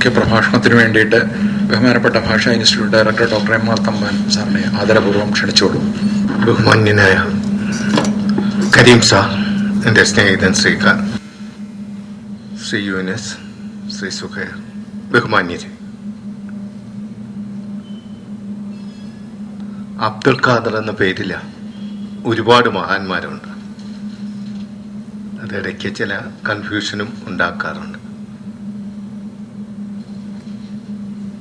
മുഖ്യ പ്രഭാഷണത്തിന് വേണ്ടിയിട്ട് ബഹുമാനപ്പെട്ട ഭാഷാ institute director doctor M R Thampan സാറിനെ ആദരപൂർവ്വം ക്ഷണിച്ചോളൂ. ബഹുമാന്യനായ കരീം സാർ, എൻ്റെ സ്നേഹിതൻ ശ്രീകാന്ത്, ശ്രീ യുനസ്, ശ്രീ സുഖൈർ, ബഹുമാന്യര്, അബ്ദുൽ ഖാദർ എന്ന പേരിൽ ഒരുപാട് മഹാന്മാരുണ്ട്. അതിടയ്ക്ക് ചില കൺഫ്യൂഷനും ഉണ്ടാക്കാറുണ്ട്.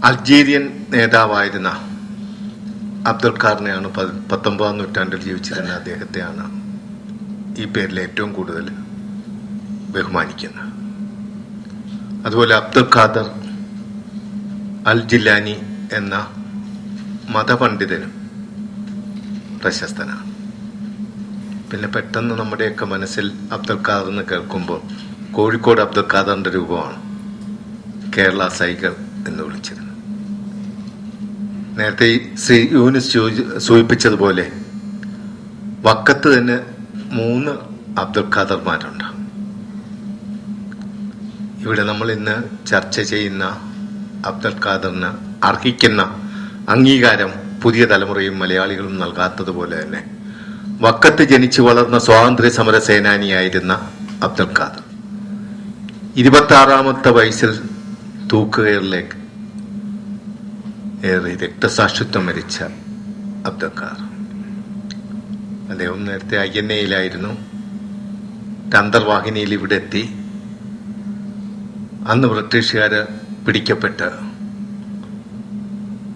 അൾജീരിയൻ നേതാവായിരുന്ന അബ്ദുൽ ഖാദറിനെയാണ് 19-ാം നൂറ്റാണ്ടിൽ ജീവിച്ചിരുന്ന അദ്ദേഹത്തെയാണ് ഈ പേരിൽ ഏറ്റവും കൂടുതൽ ബഹുമാനിക്കുന്നത്. അതുപോലെ അബ്ദുൽ ഖാദർ അൽ ജിലാനി എന്ന മതപണ്ഡിതനും പ്രശസ്തനാണ്. പിന്നെ പെട്ടെന്ന് നമ്മുടെയൊക്കെ മനസ്സിൽ അബ്ദുൽ ഖാദർ എന്ന് കേൾക്കുമ്പോൾ കോഴിക്കോട് അബ്ദുൽ ഖാദറിന്റെ രൂപമാണ് കേരള സൈഗർ എന്ന് വിളിച്ചിരുന്നത്. നേരത്തെ ശ്രീ യൂനിസ് സൂചിപ്പിച്ചതുപോലെ വക്കത്ത് തന്നെ 3 അബ്ദുൽ ഖാദർമാരുണ്ട്. ഇവിടെ നമ്മൾ ഇന്ന് ചർച്ച ചെയ്യുന്ന അബ്ദുൽ ഖാദറിന് അർഹിക്കുന്ന അംഗീകാരം പുതിയ തലമുറയും മലയാളികളും നൽകാത്തതുപോലെ തന്നെ വക്കത്ത് ജനിച്ചു വളർന്ന സ്വാതന്ത്ര്യ സമര സേനാനിയായിരുന്ന അബ്ദുൽ ഖാദർ 26-ാമത്തെ വയസ്സിൽ തൂക്കുകയറിലേക്ക് ഏറെ രക്തസാക്ഷിത്വം മരിച്ച അബ്ദുൽ ഖാദർ. അദ്ദേഹം നേരത്തെ INA-യിലായിരുന്നു. അന്തർവാഹിനിയിൽ ഇവിടെ എത്തി. അന്ന് ബ്രിട്ടീഷുകാര് പിടിക്കപ്പെട്ട്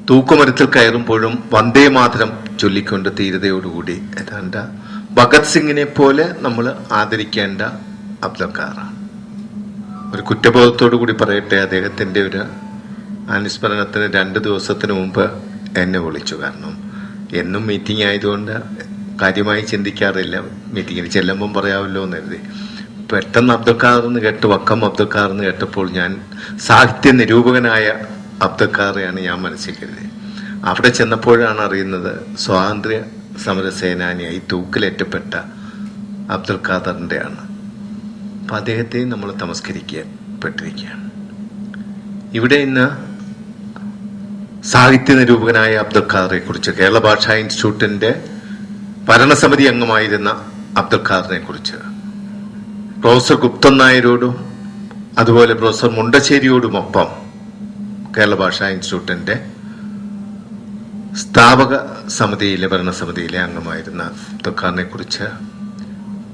തൂക്കുമരത്തിൽ കയറുമ്പോഴും വന്ദേ മാതരം ചൊല്ലിക്കൊണ്ട് ധീരതയോടുകൂടി ഏതാണ്ട് ഭഗത് സിംഗിനെ പോലെ നമ്മൾ ആദരിക്കേണ്ട അബ്ദുൽ ഖാദറാണ്. ഒരു കുറ്റബോധത്തോടു കൂടി പറയട്ടെ, അദ്ദേഹത്തിന്റെ ഒരു അനുസ്മരണത്തിന് 2 ദിവസത്തിന് മുമ്പ് എന്നെ വിളിച്ചു. കാരണം എന്നും മീറ്റിംഗ് ആയതുകൊണ്ട് കാര്യമായി ചിന്തിക്കാറില്ല. മീറ്റിങ്ങിന് ചെല്ലുമ്പം പറയാമല്ലോ എന്ന് കരുതി. പെട്ടെന്ന് അബ്ദുൽ ഖാദർ എന്ന് കേട്ട്, വക്കം അബ്ദുൽ ഖാദർ എന്ന് കേട്ടപ്പോൾ ഞാൻ സാഹിത്യ നിരൂപകനായ അബ്ദുൽ ഖാദറെയാണ് ഞാൻ മനസ്സിൽ കരുതി. അവിടെ ചെന്നപ്പോഴാണ് അറിയുന്നത് സ്വാതന്ത്ര്യ സമര സേനാനിയായി തൂക്കിലേറ്റപ്പെട്ട അബ്ദുൽ ഖാദറിന്റെ ആണ്. അപ്പൊ അദ്ദേഹത്തെ നമ്മൾ തമസ്കരിക്കപ്പെട്ടിരിക്കുകയാണ്. ഇവിടെ ഇന്ന് സാഹിത്യ നിരൂപകനായ അബ്ദുൽ ഖാദറെ കുറിച്ച്, കേരള ഭാഷാ ഇൻസ്റ്റിറ്റ്യൂട്ടിന്റെ ഭരണസമിതി അംഗമായിരുന്ന അബ്ദുൽ ഖാദറിനെ കുറിച്ച് പ്രൊഫസർ ഗുപ്തൻ നായരോടും അതുപോലെ പ്രൊഫസർ മുണ്ടശ്ശേരിയോടുമൊപ്പം കേരള ഭാഷാ ഇൻസ്റ്റിറ്റ്യൂട്ടിന്റെ സ്ഥാപക സമിതിയിലെ ഭരണസമിതിയിലെ അംഗമായിരുന്ന അബ്ദുൽ ഖാദറിനെ കുറിച്ച്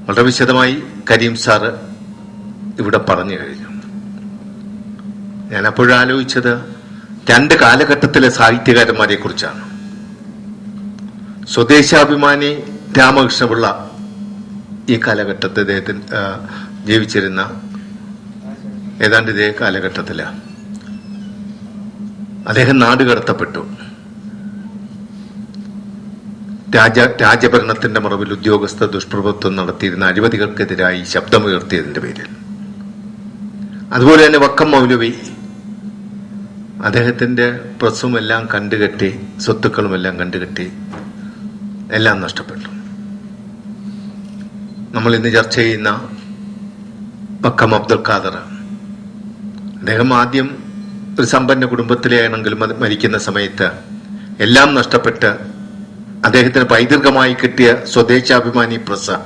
വളരെ വിശദമായി കരീം സാറ് ഇവിടെ പറഞ്ഞു കഴിഞ്ഞു. ഞാൻ അപ്പോഴാലോചിച്ചത് 2 കാലഘട്ടത്തിലെ സാഹിത്യകാരന്മാരെ കുറിച്ചാണ്. സ്വദേശാഭിമാനി രാമകൃഷ്ണപിള്ള ഈ കാലഘട്ടത്തിൽ അദ്ദേഹത്തിന് ജീവിച്ചിരുന്ന ഏതാണ്ട് ഇതേ കാലഘട്ടത്തില് അദ്ദേഹം നാടുകടത്തപ്പെട്ടു. രാജഭരണത്തിന്റെ മറവിൽ ഉദ്യോഗസ്ഥ ദുഷ്പ്രഭുത്വം നടത്തിയിരുന്ന അഴിമതികൾക്കെതിരായി ശബ്ദമുയർത്തിയതിന്റെ പേരിൽ. അതുപോലെ തന്നെ വക്കം മൗലവി അദ്ദേഹത്തിന്റെ പ്രസ്സും എല്ലാം കണ്ടുകെട്ടി, സ്വത്തുക്കളുമെല്ലാം കണ്ടുകെട്ടി, എല്ലാം നഷ്ടപ്പെട്ടു. നമ്മൾ ഇന്ന് ചർച്ച ചെയ്യുന്ന വക്കം അബ്ദുൽ ഖാദർ, അദ്ദേഹം ആദ്യം ഒരു സമ്പന്ന കുടുംബത്തിലെ ആണെങ്കിലും മരിക്കുന്ന സമയത്ത് എല്ലാം നഷ്ടപ്പെട്ട് അദ്ദേഹത്തിന് പൈതൃകമായി കിട്ടിയ സ്വദേശാഭിമാനി പ്രസ്,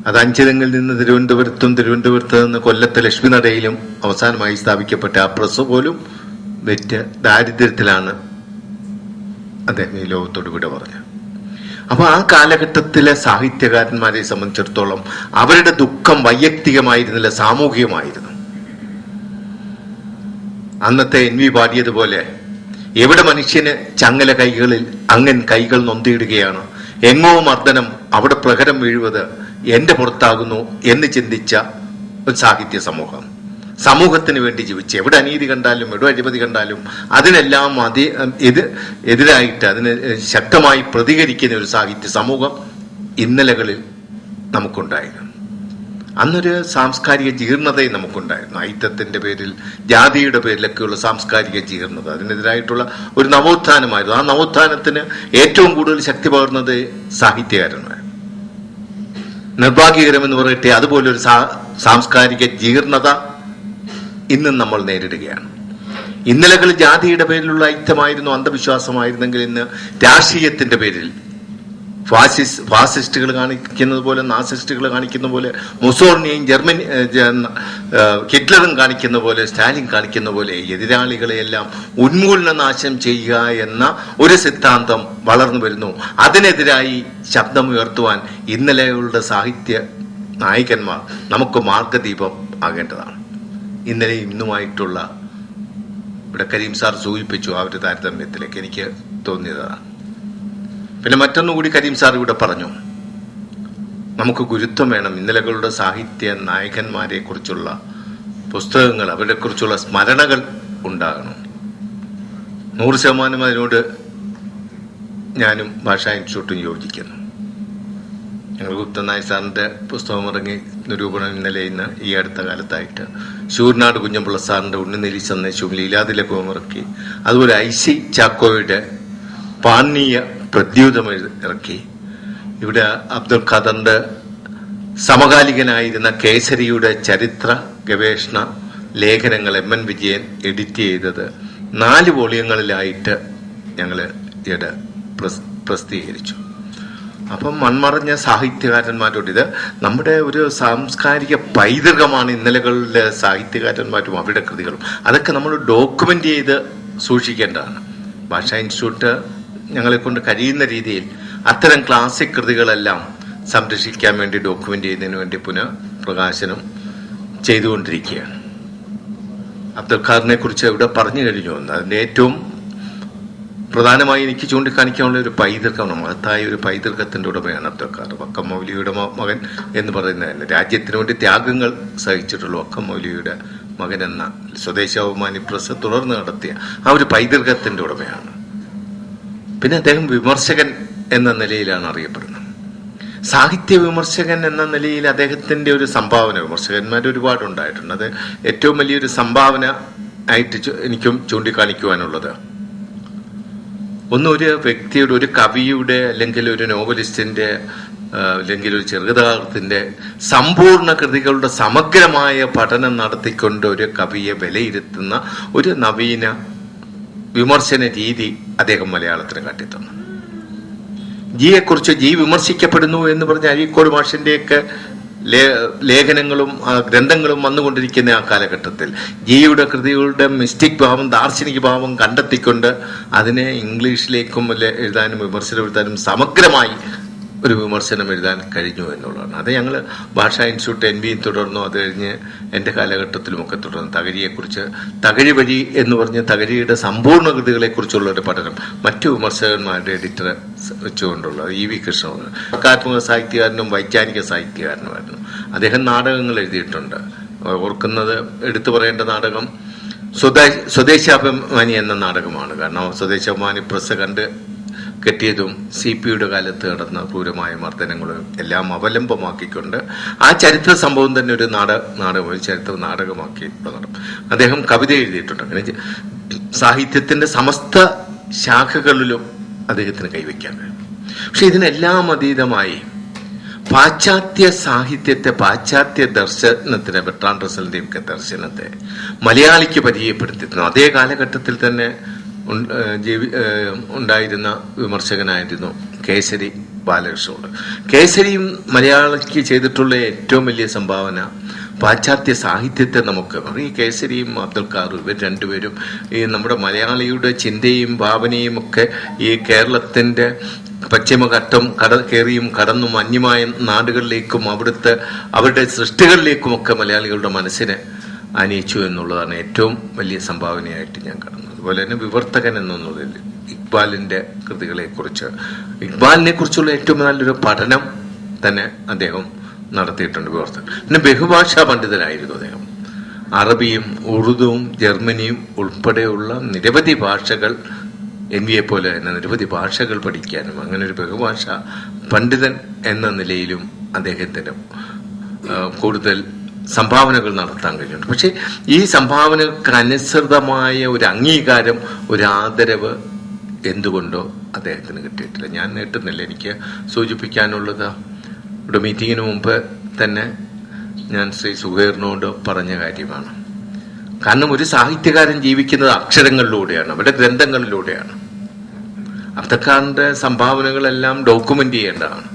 അത് അഞ്ചുതെങ്ങിൽ നിന്ന് തിരുവനന്തപുരത്ത് നിന്ന് കൊല്ലത്തെ ലക്ഷ്മി നടയിലും അവസാനമായി സ്ഥാപിക്കപ്പെട്ട ആ പ്രസ് പോലും വെറ്റ് ദാരിദ്ര്യത്തിലാണ് അദ്ദേഹം ഈ ലോകത്തോട് വിട പറഞ്ഞത്. അപ്പൊ ആ കാലഘട്ടത്തിലെ സാഹിത്യകാരന്മാരെ സംബന്ധിച്ചിടത്തോളം അവരുടെ ദുഃഖം വൈയക്തികമായിരുന്നില്ല, സാമൂഹികമായിരുന്നു. അന്നത്തെ NV പാടിയതുപോലെ, എവിടെ മനുഷ്യന് ചങ്ങല കൈകളിൽ അങ്ങൻ കൈകൾ നൊന്തിയിടുകയാണ്, എങ്ങോ മർദ്ദനം അവിടെ പ്രഹരം വീഴുന്നത് എന്റെ പുറത്താകുന്നു എന്ന് ചിന്തിച്ച ഒരു സാഹിത്യ സമൂഹം, സമൂഹത്തിന് വേണ്ടി ജീവിച്ച് എവിടെ അനീതി കണ്ടാലും എവിടെ അഴിമതി കണ്ടാലും അതിനെല്ലാം എതിരായിട്ട് അതിന് ശക്തമായി പ്രതികരിക്കുന്ന ഒരു സാഹിത്യ സമൂഹം ഇന്നലകളിൽ നമുക്കുണ്ടായിരുന്നു. അന്നൊരു സാംസ്കാരിക ജീർണതയും നമുക്കുണ്ടായിരുന്നു. ഐക്യത്തിന്റെ പേരിൽ, ജാതിയുടെ പേരിലൊക്കെയുള്ള സാംസ്കാരിക ജീർണത, അതിനെതിരായിട്ടുള്ള ഒരു നവോത്ഥാനമായിരുന്നു. ആ നവോത്ഥാനത്തിന് ഏറ്റവും കൂടുതൽ ശക്തി പകർന്നത് സാഹിത്യകാരന്മാർ. നിർഭാഗ്യകരമെന്ന് പറയട്ടെ, അതുപോലൊരു സാംസ്കാരിക ജീർണത ഇന്നും നമ്മൾ നേരിടുകയാണ്. ഇന്നലകൾ ജാതിയുടെ പേരിലുള്ള ഐക്യമായിരുന്നു, അന്ധവിശ്വാസമായിരുന്നെങ്കിൽ ഇന്ന് രാഷ്ട്രീയത്തിന്റെ പേരിൽ ഫാസിസ്റ്റുകൾ കാണിക്കുന്നത് പോലെ, നാസിസ്റ്റുകൾ കാണിക്കുന്ന പോലെ, മുസോളിനിയും ഹിറ്റ്ലറും കാണിക്കുന്ന പോലെ, സ്റ്റാലിൻ കാണിക്കുന്ന പോലെ എതിരാളികളെയെല്ലാം ഉന്മൂലന നാശം ചെയ്യുക എന്ന ഒരു സിദ്ധാന്തം വളർന്നു വരുന്നു. അതിനെതിരായി ശബ്ദമുയർത്തുവാൻ ഇന്നലെയുള്ള സാഹിത്യ നായകന്മാർ നമുക്ക് മാർഗദീപം ആകേണ്ടതാണ്. ഇന്നലെ ഇന്നുമായിട്ടുള്ള, ഇവിടെ കരീം സാർ സൂചിപ്പിച്ചു ആ ഒരു താരതമ്യത്തിലേക്ക് എനിക്ക് തോന്നിയതാണ്. പിന്നെ മറ്റൊന്നുകൂടി കരീം സാർ ഇവിടെ പറഞ്ഞു, നമുക്ക് ഗുരുത്വം വേണം. ഇന്നലകളുടെ സാഹിത്യ നായകന്മാരെ കുറിച്ചുള്ള പുസ്തകങ്ങൾ, അവരെ കുറിച്ചുള്ള സ്മരണകൾ ഉണ്ടാകണം. 100% അതിനോട് ഞാനും ഭാഷാ ഇൻസ്റ്റിറ്റ്യൂട്ടും യോജിക്കുന്നു. ഞങ്ങൾ ഗുപ്തൻ നായർ സാറിന്റെ പുസ്തകം ഇറങ്ങി നിരൂപണം ഇന്ന് ഈ അടുത്ത കാലത്തായിട്ട് ശൂർനാട് കുഞ്ഞമ്പിള്ള സാറിന്റെ ഉണ്ണിനെലി സന്ദേശവും ലീലാതിലകവും ഇറക്കി. അതുപോലെ IC ചാക്കോയുടെ പാനീയ പ്രദ്യൂതം ഇറക്കി. ഇവിടെ അബ്ദുൽ ഖാദറിന്റെ സമകാലികനായിരുന്ന കേസരിയുടെ ചരിത്ര ഗവേഷണ ലേഖനങ്ങൾ MN വിജയൻ എഡിറ്റ് ചെയ്തത് 4 വോളിയങ്ങളിലായിട്ട് ഞങ്ങൾ ഇവിടെ പ്രസിദ്ധീകരിച്ചു. അപ്പം മൺമറഞ്ഞ സാഹിത്യകാരന്മാരോട്, ഇത് നമ്മുടെ ഒരു സാംസ്കാരിക പൈതൃകമാണ്. ഇന്നലകളിലെ സാഹിത്യകാരന്മാരും അവരുടെ കൃതികളും അതൊക്കെ നമ്മൾ ഡോക്യുമെന്റ് ചെയ്ത് സൂക്ഷിക്കേണ്ടതാണ്. ഭാഷാ ഇൻസ്റ്റിറ്റ്യൂട്ട് ഞങ്ങളെ കൊണ്ട് കഴിയുന്ന രീതിയിൽ അത്തരം ക്ലാസിക് കൃതികളെല്ലാം സംരക്ഷിക്കാൻ വേണ്ടി ഡോക്യുമെന്റ് ചെയ്യുന്നതിന് വേണ്ടി പുനഃപ്രകാശനം ചെയ്തുകൊണ്ടിരിക്കുകയാണ്. അബ്ദുൽ ഖാദറിനെ കുറിച്ച് ഇവിടെ പറഞ്ഞു കഴിഞ്ഞു. അതിന്റെ ഏറ്റവും പ്രധാനമായി എനിക്ക് ചൂണ്ടിക്കാണിക്കാനുള്ള ഒരു പൈതൃകമാണ്, മഹത്തായ ഒരു പൈതൃകത്തിന്റെ ഉടമയാണ് അബ്ദുൽ ഖാദർ. വക്കം മൗലവിയുടെ മകൻ എന്ന് പറയുന്നതന്നെ, രാജ്യത്തിന് വേണ്ടി ത്യാഗങ്ങൾ സഹിച്ചിട്ടുള്ള വക്കം മൗലവിയുടെ മകൻ എന്ന സ്വദേശാഭിമാനി പ്രസ് തുടർന്ന് നടത്തിയ ആ ഒരു പൈതൃകത്തിന്റെ ഉടമയാണ്. പിന്നെ അദ്ദേഹം വിമർശകൻ എന്ന നിലയിലാണ് അറിയപ്പെടുന്നത്. സാഹിത്യ വിമർശകൻ എന്ന നിലയിൽ അദ്ദേഹത്തിന്റെ ഒരു സംഭാവന, വിമർശകന്മാർ ഒരുപാടുണ്ടായിട്ടുണ്ട്, അത് ഏറ്റവും വലിയൊരു സംഭാവന ആയിട്ട് എനിക്കും ചൂണ്ടിക്കാണിക്കുവാനുള്ളത്, ഒരു വ്യക്തിയുടെ, ഒരു കവിയുടെ അല്ലെങ്കിൽ ഒരു നോവലിസ്റ്റിന്റെ അല്ലെങ്കിൽ ഒരു ചെറുകഥാകൃത്തിന്റെ സമ്പൂർണ്ണ കൃതികളുടെ സമഗ്രമായ പഠനം നടത്തിക്കൊണ്ട് ഒരു കവിയെ വിലയിരുത്തുന്ന ഒരു നവീന വിമർശന രീതി അദ്ദേഹം മലയാളത്തിന് കാട്ടിത്തന്നു. ജിയെക്കുറിച്ച്, ജി വിമർശിക്കപ്പെടുന്നു എന്ന് പറഞ്ഞ അഴീക്കോട് മാഷിന്റെയൊക്കെ ലേഖനങ്ങളും ഗ്രന്ഥങ്ങളും വന്നുകൊണ്ടിരിക്കുന്ന ആ കാലഘട്ടത്തിൽ ജിയുടെ കൃതികളുടെ മിസ്റ്റിക് ഭാവം, ദാർശനിക ഭാവം കണ്ടെത്തിക്കൊണ്ട് അതിനെ ഇംഗ്ലീഷിലേക്കും എഴുതാനും വിമർശനം എഴുതാനും സമഗ്രമായി ഒരു വിമർശനം എഴുതാൻ കഴിഞ്ഞു എന്നുള്ളതാണ്. അത് ഞങ്ങൾ ഭാഷാ ഇൻസ്റ്റിറ്റ്യൂട്ട് NB തുടർന്നു. അത് കഴിഞ്ഞ് എൻ്റെ കാലഘട്ടത്തിലുമൊക്കെ തുടർന്നു. തകഴിയെക്കുറിച്ച്, തകഴി വഴി എന്ന് പറഞ്ഞ് തകഴിയുടെ സമ്പൂർണ്ണ കൃതികളെക്കുറിച്ചുള്ള ഒരു പഠനം മറ്റു വിമർശകന്മാരുടെ എഡിറ്ററെ വെച്ചുകൊണ്ടുള്ള EV കൃഷ്ണൻ, സർക്കാത്മക സാഹിത്യകാരനും വൈജ്ഞാനിക സാഹിത്യകാരനുമായിരുന്നു. അദ്ദേഹം നാടകങ്ങൾ എഴുതിയിട്ടുണ്ട്. ഓർക്കുന്നത്, എടുത്തു പറയേണ്ട നാടകം സ്വദേശാഭിമാനി എന്ന നാടകമാണ്. കാരണം സ്വദേശാഭിമാനി പ്രസ് കണ്ട് കെട്ടിയതും CPയുടെ കാലത്ത് നടന്ന ക്രൂരമായ മർദ്ദനങ്ങളും എല്ലാം അവലംബമാക്കിക്കൊണ്ട് ആ ചരിത്ര സംഭവം തന്നെ ഒരു ചരിത്ര നാടകമാക്കി നടക്കും. അദ്ദേഹം കവിത എഴുതിയിട്ടുണ്ട്. അങ്ങനെ സാഹിത്യത്തിന്റെ സമസ്ത ശാഖകളിലും അദ്ദേഹത്തിന് കൈവയ്ക്കാൻ കഴിയും. പക്ഷെ ഇതിനെല്ലാം അതീതമായി പാശ്ചാത്യ സാഹിത്യത്തെ, പാശ്ചാത്യ ദർശനത്തിനെ, ബെർട്രാൻഡ് റസ്സലിന്റെയും ഒക്കെ ദർശനത്തെ മലയാളിക്ക് പരിചയപ്പെടുത്തിയിരുന്നു. അതേ കാലഘട്ടത്തിൽ തന്നെ ഉണ്ടായിരുന്ന വിമർശകനായിരുന്നു കേസരി ബാലകൃഷ്ണൻ. കേസരിയും മലയാളിക്ക് ചെയ്തിട്ടുള്ള ഏറ്റവും വലിയ സംഭാവന പാശ്ചാത്യ സാഹിത്യത്തെ നമുക്ക്, ഈ കേസരിയും അബ്ദുൽ ഖാദറും ഇവർ രണ്ടുപേരും ഈ നമ്മുടെ മലയാളിയുടെ ചിന്തയും ഭാവനയും ഒക്കെ ഈ കേരളത്തിന്റെ പശ്ചിമഘട്ടം കയറിയും കടന്നും അന്യമായ നാടുകളിലേക്കും അവരുടെ സൃഷ്ടികളിലേക്കുമൊക്കെ മലയാളികളുടെ മനസ്സിനെ അണിയിച്ചു എന്നുള്ളതാണ് ഏറ്റവും വലിയ സംഭാവനയായിട്ട് ഞാൻ കാണുന്നത്. അതുപോലെ തന്നെ വിവർത്തകൻ എന്നുള്ളതിൽ ഇക്ബാലിന്റെ ഇക്ബാലിനെ കുറിച്ചുള്ള ഏറ്റവും നല്ലൊരു പഠനം തന്നെ അദ്ദേഹം നടത്തിയിട്ടുണ്ട്, വിവർത്തകൻ. പിന്നെ ബഹുഭാഷാ പണ്ഡിതനായിരുന്നു അദ്ദേഹം. അറബിയും ഉറുദുവും ജർമ്മനിയും ഉൾപ്പെടെയുള്ള നിരവധി ഭാഷകൾ, NVയെ പോലെ തന്നെ നിരവധി ഭാഷകൾ പഠിക്കാനും അങ്ങനെ ഒരു ബഹുഭാഷാ പണ്ഡിതൻ എന്ന നിലയിലും അദ്ദേഹത്തിന് കൂടുതൽ സംഭാവനകൾ നടത്താൻ കഴിയുന്നുണ്ട്. പക്ഷെ ഈ സംഭാവനകൾക്ക് അനുസൃതമായ ഒരു അംഗീകാരം, ഒരു ആദരവ് എന്തുകൊണ്ടോ അദ്ദേഹത്തിന് കിട്ടിയിട്ടില്ല. ഞാൻ നീട്ടുന്നില്ല. എനിക്ക് സൂചിപ്പിക്കാനുള്ളത്, ഇവിടെ മീറ്റിങ്ങിന് മുമ്പ് തന്നെ ഞാൻ ശ്രീ സുഹൈറിനോട് പറഞ്ഞ കാര്യമാണ്. കാരണം ഒരു സാഹിത്യകാരൻ ജീവിക്കുന്നത് അക്ഷരങ്ങളിലൂടെയാണ്, അവരുടെ ഗ്രന്ഥങ്ങളിലൂടെയാണ്. അബ്ദുൽഖാറിന്റെ സംഭാവനകളെല്ലാം ഡോക്യുമെന്റ് ചെയ്യേണ്ടതാണ്.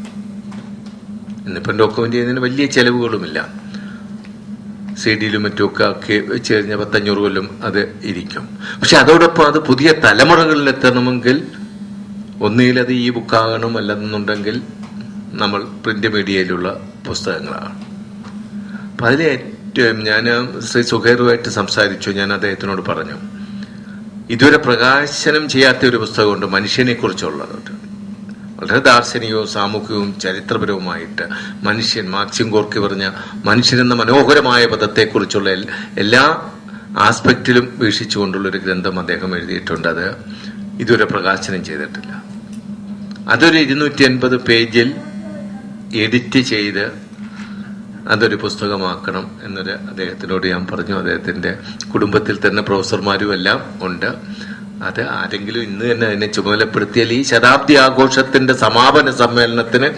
ഇന്നിപ്പം ഡോക്യുമെന്റ് ചെയ്യുന്നതിന് വലിയ ചെലവുകളുമില്ല. CD-യിലും മറ്റുമൊക്കെ ആക്കി വെച്ച് കഴിഞ്ഞാൽ 10-500 കൊല്ലം അത് ഇരിക്കും. പക്ഷെ അതോടൊപ്പം അത് പുതിയ തലമുറകളിൽ എത്തണമെങ്കിൽ ഒന്നുകിൽ അത് ഈ ബുക്കാകണം, അല്ലെന്നുണ്ടെങ്കിൽ നമ്മൾ പ്രിന്റ് മീഡിയയിലുള്ള പുസ്തകങ്ങളാണ്. അപ്പൊ അതിൽ ഏറ്റവും ഞാൻ ശ്രീ സുഹൈറുമായിട്ട് സംസാരിച്ചു. ഞാൻ അദ്ദേഹത്തിനോട് പറഞ്ഞു, ഇതുവരെ പ്രകാശനം ചെയ്യാത്ത ഒരു പുസ്തകമുണ്ട് മനുഷ്യനെ കുറിച്ചുള്ളത്. വളരെ ദാർശനികവും സാമൂഹികവും ചരിത്രപരവുമായിട്ട് മനുഷ്യൻ, മാക്സിം ഗോർക്കി പറഞ്ഞ മനുഷ്യനെന്ന മനോഹരമായ പദത്തെക്കുറിച്ചുള്ള എല്ലാ ആസ്പെക്റ്റിലും വീക്ഷിച്ചുകൊണ്ടുള്ളൊരു ഗ്രന്ഥം അദ്ദേഹം എഴുതിയിട്ടുണ്ട്. അത് ഇതുവരെ പ്രകാശനം ചെയ്തിട്ടില്ല. അതൊരു 280 പേജിൽ എഡിറ്റ് ചെയ്ത് അതൊരു പുസ്തകമാക്കണം എന്നൊരു അദ്ദേഹത്തിനോട് ഞാൻ പറഞ്ഞു. അദ്ദേഹത്തിന്റെ കുടുംബത്തിൽ തന്നെ പ്രൊഫസർമാരും എല്ലാം ഉണ്ട്. അത് ആരെങ്കിലും ഇന്ന് തന്നെ അതിനെ ചുമതലപ്പെടുത്തിയാൽ ഈ ശതാബ്ദി ആഘോഷത്തിന്റെ സമാപന സമ്മേളനത്തിന്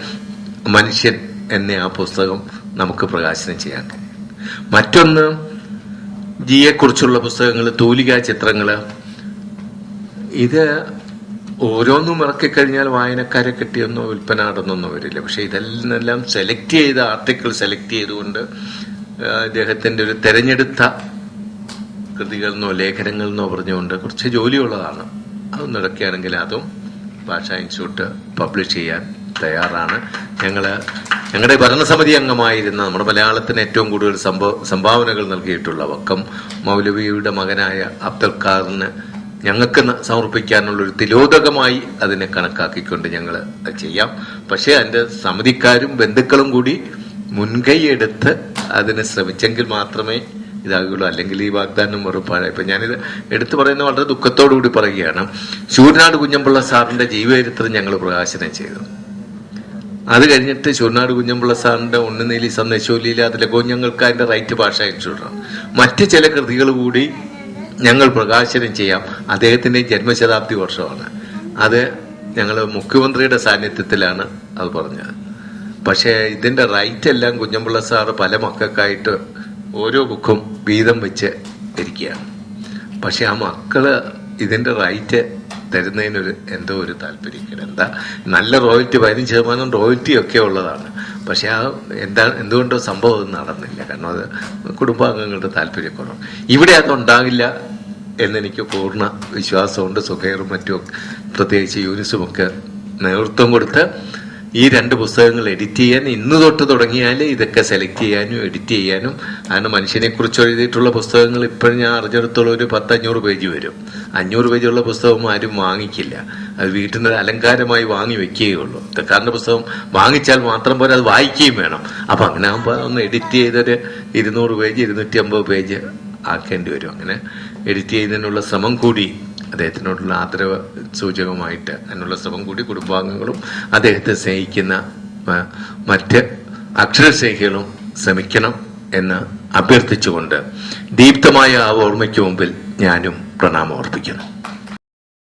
മനുഷ്യൻ എന്ന ആ പുസ്തകം നമുക്ക് പ്രകാശനം ചെയ്യാൻ കഴിയും. മറ്റൊന്ന്, ജിയെ കുറിച്ചുള്ള പുസ്തകങ്ങൾ, തൂലികാ ചിത്രങ്ങള്, ഇത് ഓരോന്നും ഇറക്കിക്കഴിഞ്ഞാൽ വായനക്കാരെ കിട്ടിയൊന്നോ വിൽപ്പന നടന്നൊന്നോ വരില്ല. പക്ഷെ ഇതെല്ലാം സെലക്ട് ചെയ്ത ആർട്ടിക്കിൾ സെലക്ട് ചെയ്തുകൊണ്ട് അദ്ദേഹത്തിന്റെ ഒരു തെരഞ്ഞെടുത്ത കൃതികളെന്നോ ലേഖനങ്ങളെന്നോ പറഞ്ഞുകൊണ്ട് കുറച്ച് ജോലിയുള്ളതാണ്. അതൊന്നും ഇടയ്ക്കാണെങ്കിൽ അതും ഭാഷാ ഇൻസ്റ്റിറ്റ്യൂട്ട് പബ്ലിഷ് ചെയ്യാൻ തയ്യാറാണ്. ഞങ്ങളുടെ ഭരണസമിതി അംഗമായിരുന്ന, നമ്മുടെ മലയാളത്തിന് ഏറ്റവും കൂടുതൽ സംഭാവനകൾ നൽകിയിട്ടുള്ള വക്കം മൗലവിയുടെ മകനായ അബ്ദുൽഖാറിന് ഞങ്ങൾക്ക് സമർപ്പിക്കാനുള്ളൊരു തിലോദകമായി അതിനെ കണക്കാക്കിക്കൊണ്ട് ഞങ്ങൾ ചെയ്യാം. പക്ഷെ അതിന്റെ സമിതിക്കാരും ബന്ധുക്കളും കൂടി മുൻകൈ എടുത്ത് അതിന് ശ്രമിച്ചെങ്കിൽ മാത്രമേ ഇതാകുള്ളൂ. അല്ലെങ്കിൽ ഈ വാഗ്ദാനം ഉറപ്പാണ്. ഇപ്പൊ ഞാനിത് എടുത്തു പറയുന്നത് വളരെ ദുഃഖത്തോടുകൂടി പറയുകയാണ്. ശൂരനാട് കുഞ്ഞമ്പിള്ള സാറിന്റെ ജീവചരിത്രം ഞങ്ങൾ പ്രകാശനം ചെയ്തു. അത് കഴിഞ്ഞിട്ട് ശൂരനാട് കുഞ്ഞമ്പിള്ള സാറിന്റെ ഉണ്ണുനീലി സന്ദേശോലിയിലെ അതിലെ ഞങ്ങൾക്ക് അതിന്റെ റൈറ്റ് ഭാഷാ ഇൻസ്റ്റിറ്റ്യൂട്ടാണ്. മറ്റ് ചില കൃതികൾ കൂടി ഞങ്ങൾ പ്രകാശനം ചെയ്യാം. അദ്ദേഹത്തിന്റെ ജന്മശതാബ്ദി വർഷമാണ് അത്. ഞങ്ങൾ മുഖ്യമന്ത്രിയുടെ സാന്നിധ്യത്തിലാണ് അത് പറഞ്ഞത്. പക്ഷെ ഇതിന്റെ റൈറ്റ് എല്ലാം കുഞ്ഞമ്പിള്ള സാറ് പല മക്കൾക്കായിട്ട് ഓരോ ബുക്കും വീതം വെച്ച് ഇരിക്കുകയാണ്. പക്ഷെ ആ മക്കള് ഇതിന്റെ റൈറ്റ് തരുന്നതിനൊരു എന്തോ ഒരു താല്പര്യം. എന്താ, നല്ല റോയൽറ്റി 15% റോയൽറ്റി ഒക്കെ ഉള്ളതാണ്. പക്ഷെ ആ എന്തുകൊണ്ടോ സംഭവം നടന്നില്ല. കാരണം അത് കുടുംബാംഗങ്ങളുടെ താല്പര്യക്കുറവ്. ഇവിടെ അതുണ്ടാകില്ല എന്നെനിക്ക് പൂർണ്ണ വിശ്വാസമുണ്ട്. സുഹൈറും മറ്റും പ്രത്യേകിച്ച് യൂനിസുമൊക്കെ നേതൃത്വം കൊടുത്ത് ഈ 2 പുസ്തകങ്ങൾ എഡിറ്റ് ചെയ്യാൻ ഇന്ന് തൊട്ട് തുടങ്ങിയാൽ ഇതൊക്കെ സെലക്ട് ചെയ്യാനും എഡിറ്റ് ചെയ്യാനും. അതിന് മനുഷ്യനെ കുറിച്ച് എഴുതിയിട്ടുള്ള പുസ്തകങ്ങൾ ഇപ്പോഴും ഞാൻ അറിഞ്ഞെടുത്തോളം ഒരു 10-500 പേജ് വരും. 500 പേജുള്ള പുസ്തകം ആരും വാങ്ങിക്കില്ല. അത് വീട്ടിൽ നിന്ന് അലങ്കാരമായി വാങ്ങി വെക്കുകയുള്ളൂ. തെക്കാരന്റെ പുസ്തകം വാങ്ങിച്ചാൽ മാത്രം പോലെ അത് വായിക്കുകയും വേണം. അപ്പൊ അങ്ങനെ ആകുമ്പോൾ ഒന്ന് എഡിറ്റ് ചെയ്തൊരു 200 പേജ് 250 പേജ് ആക്കേണ്ടി വരും. അങ്ങനെ എഡിറ്റ് ചെയ്യുന്നതിനുള്ള ശ്രമം കൂടി, അദ്ദേഹത്തിനോടുള്ള ആദരവ് സൂചകമായിട്ട് അതിനുള്ള ശ്രമം കൂടി കുടുംബാംഗങ്ങളും അദ്ദേഹത്തെ സ്നേഹിക്കുന്ന മറ്റ് അക്ഷരസ്നേഹികളും ശ്രമിക്കണം എന്ന് അഭ്യർത്ഥിച്ചുകൊണ്ട് ദീപ്തമായ ആ ഓർമ്മയ്ക്ക് മുമ്പിൽ ഞാനും പ്രണാമം അർപ്പിക്കുന്നു.